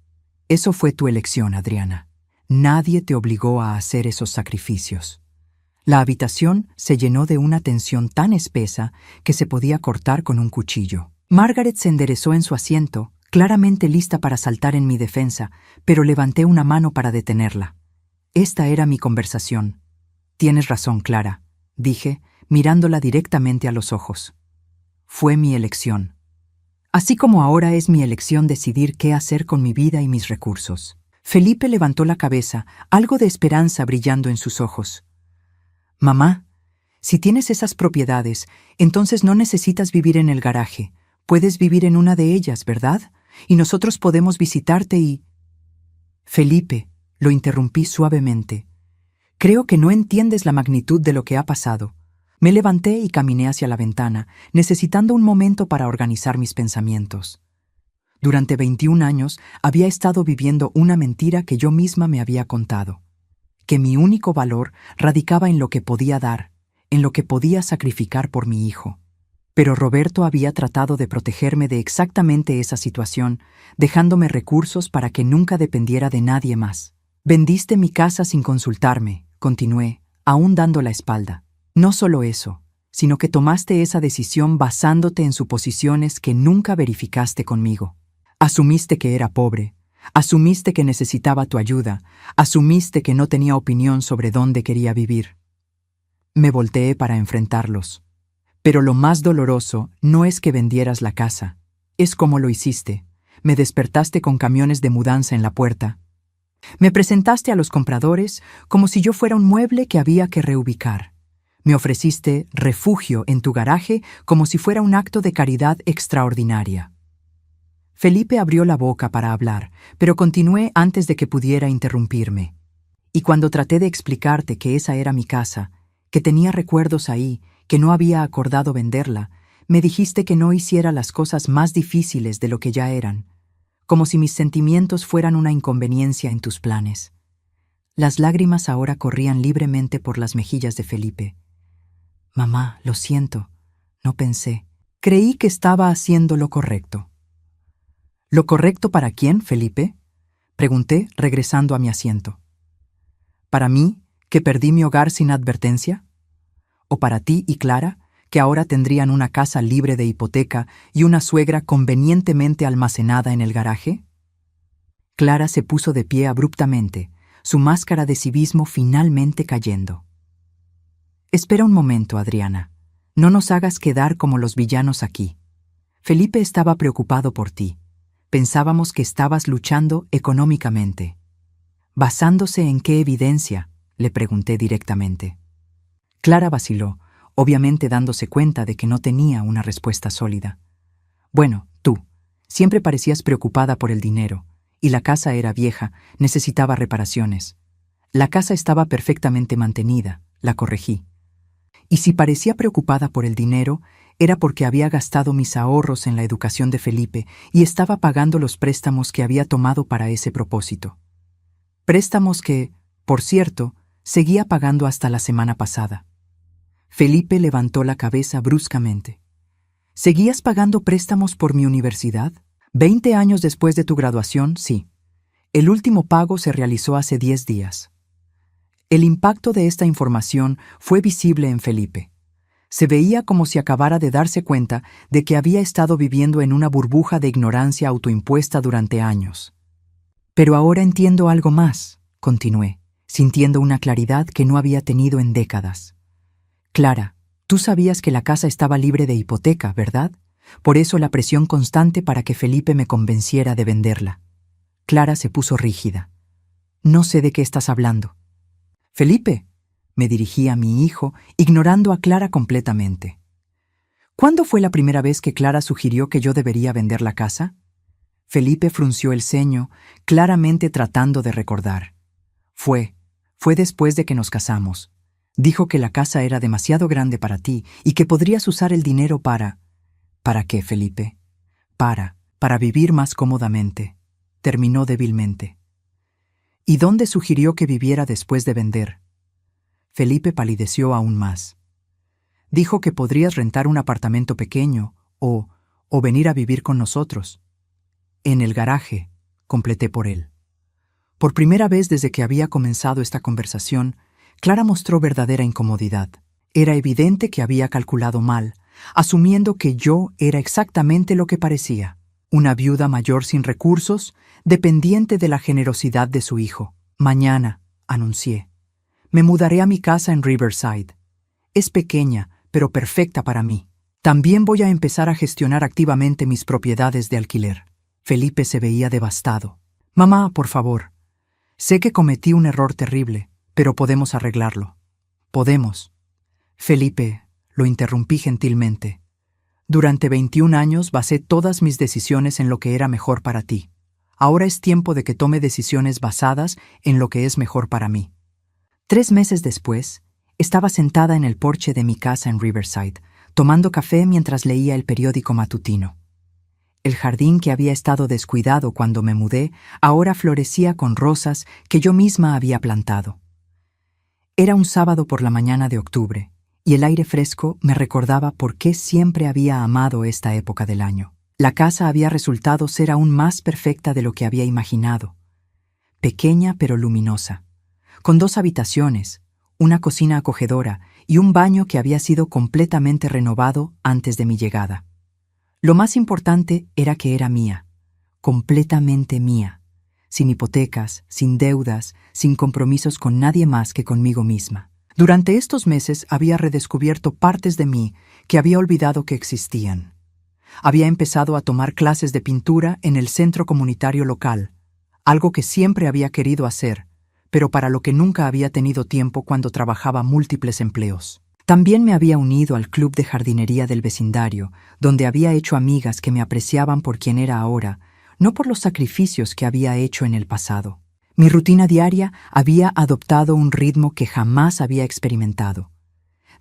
eso fue tu elección, Adriana. Nadie te obligó a hacer esos sacrificios. La habitación se llenó de una tensión tan espesa que se podía cortar con un cuchillo. Margaret se enderezó en su asiento, claramente lista para saltar en mi defensa, pero levanté una mano para detenerla. Esta era mi conversación. Tienes razón, Clara, dije, mirándola directamente a los ojos. Fue mi elección. Así como ahora es mi elección decidir qué hacer con mi vida y mis recursos. Felipe levantó la cabeza, algo de esperanza brillando en sus ojos. Mamá, si tienes esas propiedades, entonces no necesitas vivir en el garaje. Puedes vivir en una de ellas, ¿verdad? Y nosotros podemos visitarte y... Felipe, lo interrumpí suavemente. Creo que no entiendes la magnitud de lo que ha pasado. Me levanté y caminé hacia la ventana, necesitando un momento para organizar mis pensamientos. Durante 21 años había estado viviendo una mentira que yo misma me había contado. Que mi único valor radicaba en lo que podía dar, en lo que podía sacrificar por mi hijo. Pero Roberto había tratado de protegerme de exactamente esa situación, dejándome recursos para que nunca dependiera de nadie más. Vendiste mi casa sin consultarme, continué, aún dando la espalda. No solo eso, sino que tomaste esa decisión basándote en suposiciones que nunca verificaste conmigo. Asumiste que era pobre, asumiste que necesitaba tu ayuda, asumiste que no tenía opinión sobre dónde quería vivir. Me volteé para enfrentarlos. Pero lo más doloroso no es que vendieras la casa, es cómo lo hiciste. Me despertaste con camiones de mudanza en la puerta. Me presentaste a los compradores como si yo fuera un mueble que había que reubicar. Me ofreciste refugio en tu garaje como si fuera un acto de caridad extraordinaria. Felipe abrió la boca para hablar, pero continué antes de que pudiera interrumpirme. Y cuando traté de explicarte que esa era mi casa, que tenía recuerdos ahí, que no había acordado venderla, me dijiste que no hiciera las cosas más difíciles de lo que ya eran, como si mis sentimientos fueran una inconveniencia en tus planes. Las lágrimas ahora corrían libremente por las mejillas de Felipe. Mamá, lo siento, no pensé. Creí que estaba haciendo lo correcto. ¿Lo correcto para quién, Felipe? Pregunté, regresando a mi asiento. ¿Para mí, que perdí mi hogar sin advertencia? ¿O para ti y Clara, que ahora tendrían una casa libre de hipoteca y una suegra convenientemente almacenada en el garaje? Clara se puso de pie abruptamente, su máscara de civismo finalmente cayendo. Espera un momento, Adriana. No nos hagas quedar como los villanos aquí. Felipe estaba preocupado por ti. Pensábamos que estabas luchando económicamente. ¿Basándose en qué evidencia?, le pregunté directamente. Clara vaciló, obviamente dándose cuenta de que no tenía una respuesta sólida. Bueno, tú, siempre parecías preocupada por el dinero, y la casa era vieja, necesitaba reparaciones. La casa estaba perfectamente mantenida, la corregí. Y si parecía preocupada por el dinero, era porque había gastado mis ahorros en la educación de Felipe y estaba pagando los préstamos que había tomado para ese propósito. Préstamos que, por cierto, seguía pagando hasta la semana pasada. Felipe levantó la cabeza bruscamente. ¿Seguías pagando préstamos por mi universidad? 20 años después de tu graduación, sí. El último pago se realizó hace 10 días. El impacto de esta información fue visible en Felipe. Se veía como si acabara de darse cuenta de que había estado viviendo en una burbuja de ignorancia autoimpuesta durante años. Pero ahora entiendo algo más, continué, sintiendo una claridad que no había tenido en décadas. Clara, tú sabías que la casa estaba libre de hipoteca, ¿verdad? Por eso la presión constante para que Felipe me convenciera de venderla. Clara se puso rígida. No sé de qué estás hablando. Felipe, me dirigí a mi hijo, ignorando a Clara completamente. ¿Cuándo fue la primera vez que Clara sugirió que yo debería vender la casa? Felipe frunció el ceño, claramente tratando de recordar. Fue después de que nos casamos. Dijo que la casa era demasiado grande para ti y que podrías usar el dinero para... ¿Para qué, Felipe? para vivir más cómodamente, terminó débilmente. ¿Y dónde sugirió que viviera después de vender? Felipe palideció aún más. Dijo que podrías rentar un apartamento pequeño o venir a vivir con nosotros. En el garaje, completé por él. Por primera vez desde que había comenzado esta conversación, Clara mostró verdadera incomodidad. Era evidente que había calculado mal, asumiendo que yo era exactamente lo que parecía, una viuda mayor sin recursos, dependiente de la generosidad de su hijo. Mañana, anuncié, me mudaré a mi casa en Riverside. Es pequeña, pero perfecta para mí. También voy a empezar a gestionar activamente mis propiedades de alquiler. Felipe se veía devastado. Mamá, por favor. Sé que cometí un error terrible, pero podemos arreglarlo. Podemos. Felipe, lo interrumpí gentilmente. Durante 21 años basé todas mis decisiones en lo que era mejor para ti. Ahora es tiempo de que tome decisiones basadas en lo que es mejor para mí. 3 meses después, estaba sentada en el porche de mi casa en Riverside, tomando café mientras leía el periódico matutino. El jardín que había estado descuidado cuando me mudé ahora florecía con rosas que yo misma había plantado. Era un sábado por la mañana de octubre, y el aire fresco me recordaba por qué siempre había amado esta época del año. La casa había resultado ser aún más perfecta de lo que había imaginado. Pequeña pero luminosa, con 2 habitaciones, una cocina acogedora y un baño que había sido completamente renovado antes de mi llegada. Lo más importante era que era mía, completamente mía, sin hipotecas, sin deudas, sin compromisos con nadie más que conmigo misma. Durante estos meses había redescubierto partes de mí que había olvidado que existían. Había empezado a tomar clases de pintura en el centro comunitario local, algo que siempre había querido hacer, pero para lo que nunca había tenido tiempo cuando trabajaba múltiples empleos. También me había unido al club de jardinería del vecindario, donde había hecho amigas que me apreciaban por quien era ahora, no por los sacrificios que había hecho en el pasado. Mi rutina diaria había adoptado un ritmo que jamás había experimentado.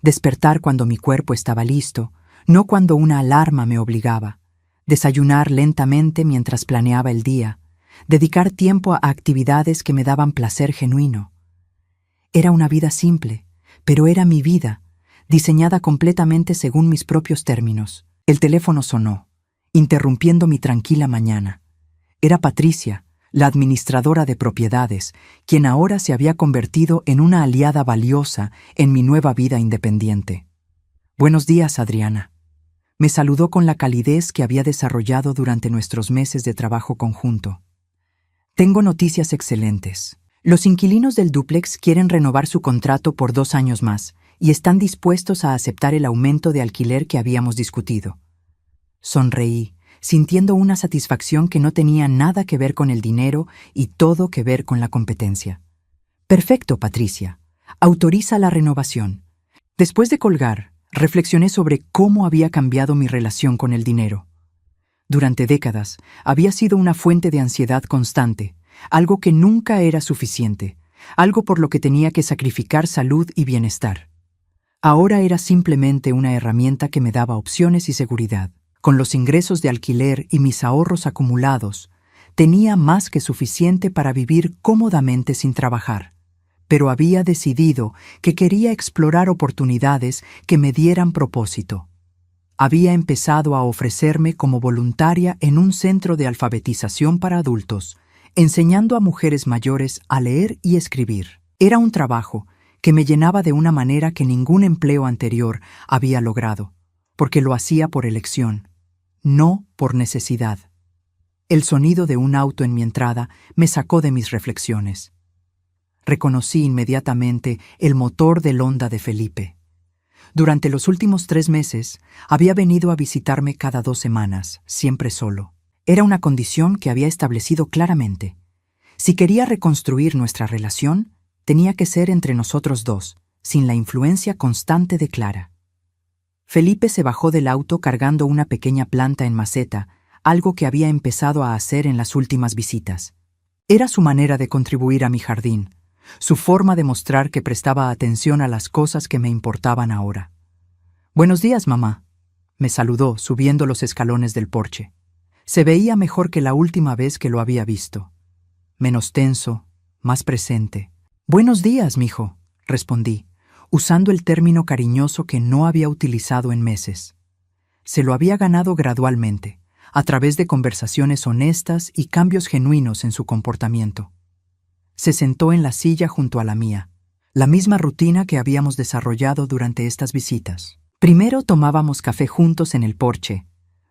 Despertar cuando mi cuerpo estaba listo, no cuando una alarma me obligaba. Desayunar lentamente mientras planeaba el día. Dedicar tiempo a actividades que me daban placer genuino. Era una vida simple, pero era mi vida, diseñada completamente según mis propios términos. El teléfono sonó, interrumpiendo mi tranquila mañana. Era Patricia, la administradora de propiedades, quien ahora se había convertido en una aliada valiosa en mi nueva vida independiente. «Buenos días, Adriana». Me saludó con la calidez que había desarrollado durante nuestros meses de trabajo conjunto. «Tengo noticias excelentes. Los inquilinos del dúplex quieren renovar su contrato por 2 años más y están dispuestos a aceptar el aumento de alquiler que habíamos discutido». Sonreí, sintiendo una satisfacción que no tenía nada que ver con el dinero y todo que ver con la competencia. «Perfecto, Patricia. Autoriza la renovación». Después de colgar, reflexioné sobre cómo había cambiado mi relación con el dinero. Durante décadas, había sido una fuente de ansiedad constante, algo que nunca era suficiente, algo por lo que tenía que sacrificar salud y bienestar. Ahora era simplemente una herramienta que me daba opciones y seguridad. Con los ingresos de alquiler y mis ahorros acumulados, tenía más que suficiente para vivir cómodamente sin trabajar. Pero había decidido que quería explorar oportunidades que me dieran propósito. Había empezado a ofrecerme como voluntaria en un centro de alfabetización para adultos, enseñando a mujeres mayores a leer y escribir. Era un trabajo que me llenaba de una manera que ningún empleo anterior había logrado, porque lo hacía por elección, no por necesidad. El sonido de un auto en mi entrada me sacó de mis reflexiones. Reconocí inmediatamente el motor del Honda de Felipe. Durante los últimos 3 meses, había venido a visitarme cada 2 semanas, siempre solo. Era una condición que había establecido claramente. Si quería reconstruir nuestra relación, tenía que ser entre nosotros 2, sin la influencia constante de Clara. Felipe se bajó del auto cargando una pequeña planta en maceta, algo que había empezado a hacer en las últimas visitas. Era su manera de contribuir a mi jardín, su forma de mostrar que prestaba atención a las cosas que me importaban ahora. «Buenos días, mamá», me saludó subiendo los escalones del porche. Se veía mejor que la última vez que lo había visto. Menos tenso, más presente. «Buenos días, mijo», respondí, usando el término cariñoso que no había utilizado en meses. Se lo había ganado gradualmente, a través de conversaciones honestas y cambios genuinos en su comportamiento. Se sentó en la silla junto a la mía, la misma rutina que habíamos desarrollado durante estas visitas. Primero tomábamos café juntos en el porche,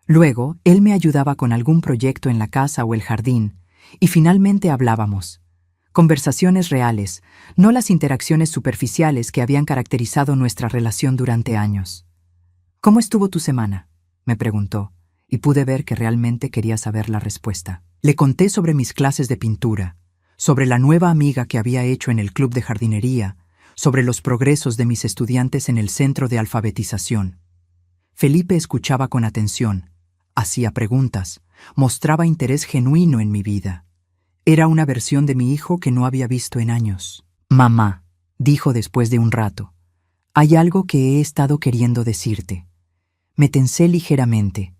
luego él me ayudaba con algún proyecto en la casa o el jardín, y finalmente hablábamos. Conversaciones reales, no las interacciones superficiales que habían caracterizado nuestra relación durante años. «¿Cómo estuvo tu semana?», me preguntó, y pude ver que realmente quería saber la respuesta. Le conté sobre mis clases de pintura, sobre la nueva amiga que había hecho en el club de jardinería, sobre los progresos de mis estudiantes en el centro de alfabetización. Felipe escuchaba con atención, hacía preguntas, mostraba interés genuino en mi vida. Era una versión de mi hijo que no había visto en años. «Mamá», dijo después de un rato, «hay algo que he estado queriendo decirte». Me tensé ligeramente.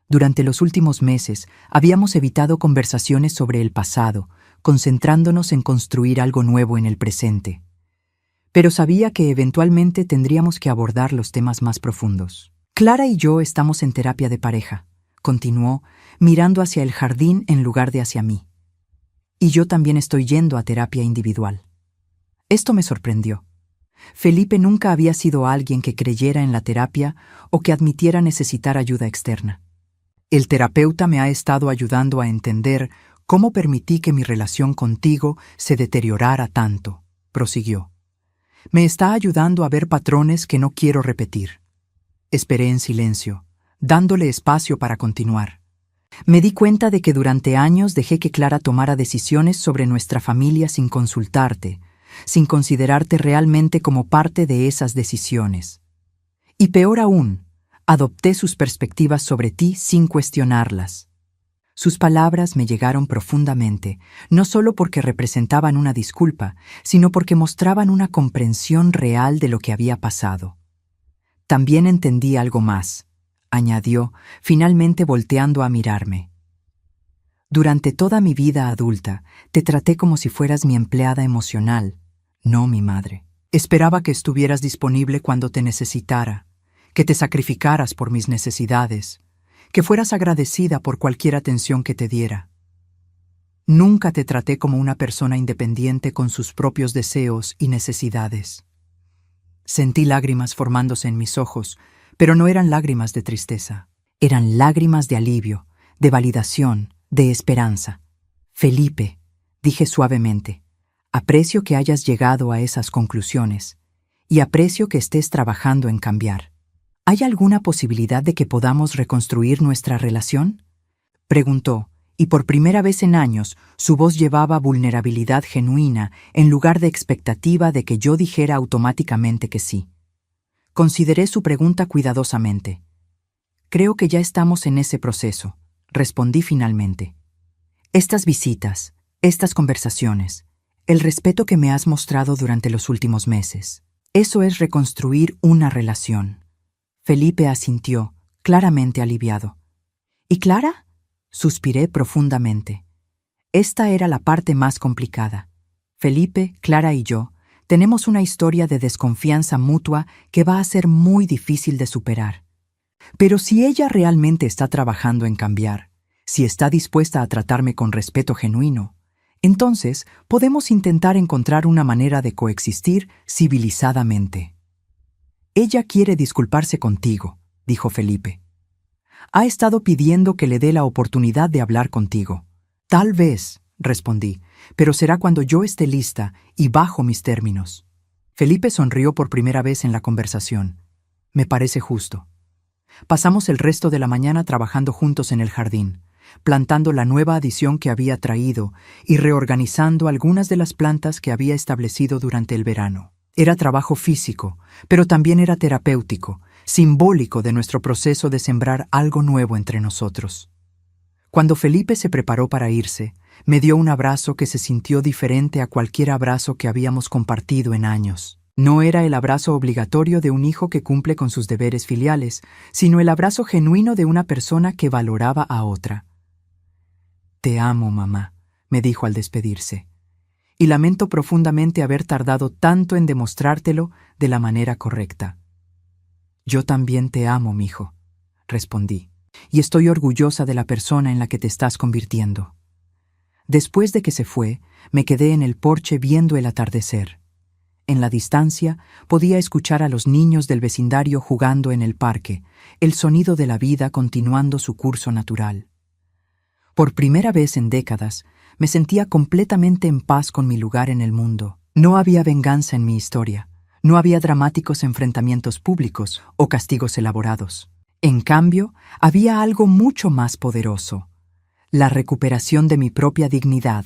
Durante los últimos meses habíamos evitado conversaciones sobre el pasado, concentrándonos en construir algo nuevo en el presente. Pero sabía que eventualmente tendríamos que abordar los temas más profundos. «Clara y yo estamos en terapia de pareja», continuó, mirando hacia el jardín en lugar de hacia mí. «Y yo también estoy yendo a terapia individual». Esto me sorprendió. Felipe nunca había sido alguien que creyera en la terapia o que admitiera necesitar ayuda externa. «El terapeuta me ha estado ayudando a entender cómo permití que mi relación contigo se deteriorara tanto», prosiguió. «Me está ayudando a ver patrones que no quiero repetir». Esperé en silencio, dándole espacio para continuar. Me di cuenta de que durante años dejé que Clara tomara decisiones sobre nuestra familia sin consultarte, sin considerarte realmente como parte de esas decisiones. Y peor aún, adopté sus perspectivas sobre ti sin cuestionarlas. Sus palabras me llegaron profundamente, no solo porque representaban una disculpa, sino porque mostraban una comprensión real de lo que había pasado. «También entendí algo más», añadió, finalmente volteando a mirarme. «Durante toda mi vida adulta, te traté como si fueras mi empleada emocional, no mi madre. Esperaba que estuvieras disponible cuando te necesitara, que te sacrificaras por mis necesidades, que fueras agradecida por cualquier atención que te diera. Nunca te traté como una persona independiente con sus propios deseos y necesidades». Sentí lágrimas formándose en mis ojos, pero no eran lágrimas de tristeza. Eran lágrimas de alivio, de validación, de esperanza. «Felipe», dije suavemente, «aprecio que hayas llegado a esas conclusiones y aprecio que estés trabajando en cambiar. ¿Hay alguna posibilidad de que podamos reconstruir nuestra relación?», preguntó, y por primera vez en años su voz llevaba vulnerabilidad genuina en lugar de expectativa de que yo dijera automáticamente que sí. Consideré su pregunta cuidadosamente. «Creo que ya estamos en ese proceso», respondí finalmente. «Estas visitas, estas conversaciones, el respeto que me has mostrado durante los últimos meses, eso es reconstruir una relación». Felipe asintió, claramente aliviado. «¿Y Clara?», suspiré profundamente. Esta era la parte más complicada. Felipe, Clara y yo tenemos una historia de desconfianza mutua que va a ser muy difícil de superar. Pero si ella realmente está trabajando en cambiar, si está dispuesta a tratarme con respeto genuino, entonces podemos intentar encontrar una manera de coexistir civilizadamente. «Ella quiere disculparse contigo», dijo Felipe. «Ha estado pidiendo que le dé la oportunidad de hablar contigo». «Tal vez», respondí, «pero será cuando yo esté lista y bajo mis términos». Felipe sonrió por primera vez en la conversación. «Me parece justo». Pasamos el resto de la mañana trabajando juntos en el jardín, plantando la nueva adición que había traído y reorganizando algunas de las plantas que había establecido durante el verano. Era trabajo físico, pero también era terapéutico, simbólico de nuestro proceso de sembrar algo nuevo entre nosotros. Cuando Felipe se preparó para irse, me dio un abrazo que se sintió diferente a cualquier abrazo que habíamos compartido en años. No era el abrazo obligatorio de un hijo que cumple con sus deberes filiales, sino el abrazo genuino de una persona que valoraba a otra. Te amo, mamá, me dijo al despedirse. Y lamento profundamente haber tardado tanto en demostrártelo de la manera correcta. Yo también te amo, mijo, respondí, y estoy orgullosa de la persona en la que te estás convirtiendo. Después de que se fue, me quedé en el porche viendo el atardecer. En la distancia podía escuchar a los niños del vecindario jugando en el parque, el sonido de la vida continuando su curso natural. Por primera vez en décadas, me sentía completamente en paz con mi lugar en el mundo. No había venganza en mi historia, no había dramáticos enfrentamientos públicos o castigos elaborados. En cambio, había algo mucho más poderoso: la recuperación de mi propia dignidad,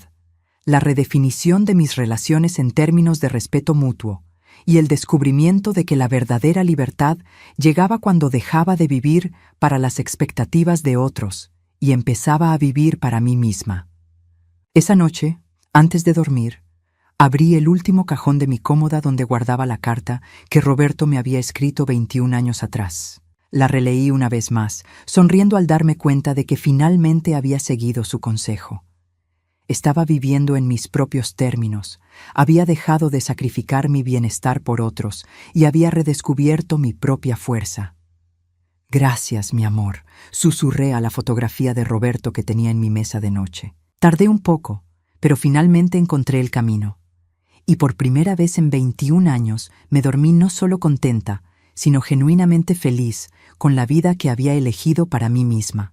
la redefinición de mis relaciones en términos de respeto mutuo y el descubrimiento de que la verdadera libertad llegaba cuando dejaba de vivir para las expectativas de otros y empezaba a vivir para mí misma. Esa noche, antes de dormir, abrí el último cajón de mi cómoda donde guardaba la carta que Roberto me había escrito 21 años atrás. La releí una vez más, sonriendo al darme cuenta de que finalmente había seguido su consejo. Estaba viviendo en mis propios términos, había dejado de sacrificar mi bienestar por otros y había redescubierto mi propia fuerza. Gracias, mi amor, susurré a la fotografía de Roberto que tenía en mi mesa de noche. Tardé un poco, pero finalmente encontré el camino. Y por primera vez en 21 años me dormí no solo contenta, sino genuinamente feliz con la vida que había elegido para mí misma.